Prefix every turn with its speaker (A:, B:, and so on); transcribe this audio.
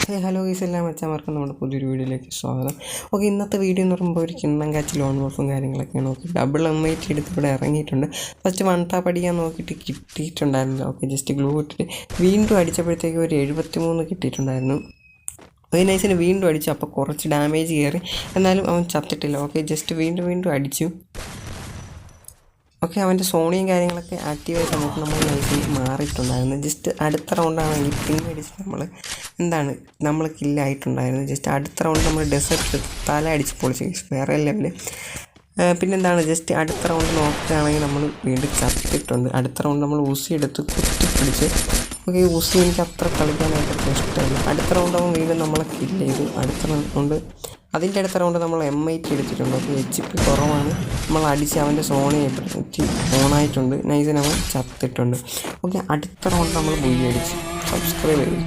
A: Hello guys, എല്ലാം അച്ഛന്മാർക്കും നമ്മുടെ പുതിയൊരു വീഡിയോയിലേക്ക് സ്വാഗതം. ഓക്കെ, ഇന്നത്തെ വീഡിയോ എന്ന് പറയുമ്പോൾ ഒരു കിണ്ണം കാച്ച് ലോൺ വർക്കും കാര്യങ്ങളൊക്കെയാണ്. ഓക്കെ, ഡബിൾ M8 എടുത്ത് ഇവിടെ ഇറങ്ങിയിട്ടുണ്ട്. ഫസ്റ്റ് വൺ ടാപ്പ് അടിക്കാൻ നോക്കിയിട്ട് കിട്ടിയിട്ടുണ്ടായിരുന്നില്ല. ഓക്കെ, ജസ്റ്റ് ഗ്ലൂ ഇട്ടിട്ട് വീണ്ടും അടിച്ചപ്പോഴത്തേക്ക് ഒരു 73 കിട്ടിയിട്ടുണ്ടായിരുന്നു. നൈസിന് വീണ്ടും അടിച്ചു, അപ്പോൾ കുറച്ച് ഡാമേജ് കയറി, എന്നാലും അവൻ ചത്തിട്ടില്ല. ഓക്കെ, ജസ്റ്റ് വീണ്ടും അടിച്ചു. ഓക്കെ, അവൻ്റെ സോണിയും കാര്യങ്ങളൊക്കെ ആക്റ്റീവായി സമയത്ത് നമ്മൾ നൈസിൽ മാറിയിട്ടുണ്ടായിരുന്നു. ജസ്റ്റ് അടുത്ത റൗണ്ടാണെങ്കിൽ പിങ് അടിച്ച് നമ്മൾ കില്ലായിട്ടുണ്ടായിരുന്നു. ജസ്റ്റ് അടുത്ത റൗണ്ട് നമ്മൾ ഡെസേർട്ട് തല അടിച്ച് പൊളിച്ച് വേറെ ലെവല്. ജസ്റ്റ് അടുത്ത റൗണ്ട് നോക്കുകയാണെങ്കിൽ നമ്മൾ വീണ്ടും ചത്തിട്ടുണ്ട്. അടുത്ത റൗണ്ട് നമ്മൾ ഊസി എടുത്ത് കുത്തിപ്പിടിച്ച്. ഓക്കെ, ഊസി എനിക്ക് അത്ര കളിക്കാനായിട്ട് ഇഷ്ടമല്ല. അടുത്ത റൗണ്ട് അവൻ വീണ്ടും നമ്മളെ കില്ല് ചെയ്തു. അതിൻ്റെ അടുത്ത റൗണ്ട് നമ്മൾ M8 എടുത്തിട്ടുണ്ട്. ഓക്കെ, HP കുറവാണ്. നമ്മൾ അടിച്ച് അവൻ്റെ സോണി ഓണായിട്ടുണ്ട്. നൈസിന് അവൻ ചത്തിട്ടുണ്ട്. ഓക്കെ, അടുത്ത റൗണ്ട് നമ്മൾ ബുള്ളി അടിച്ച്. സബ്സ്ക്രൈബ് ചെയ്തു.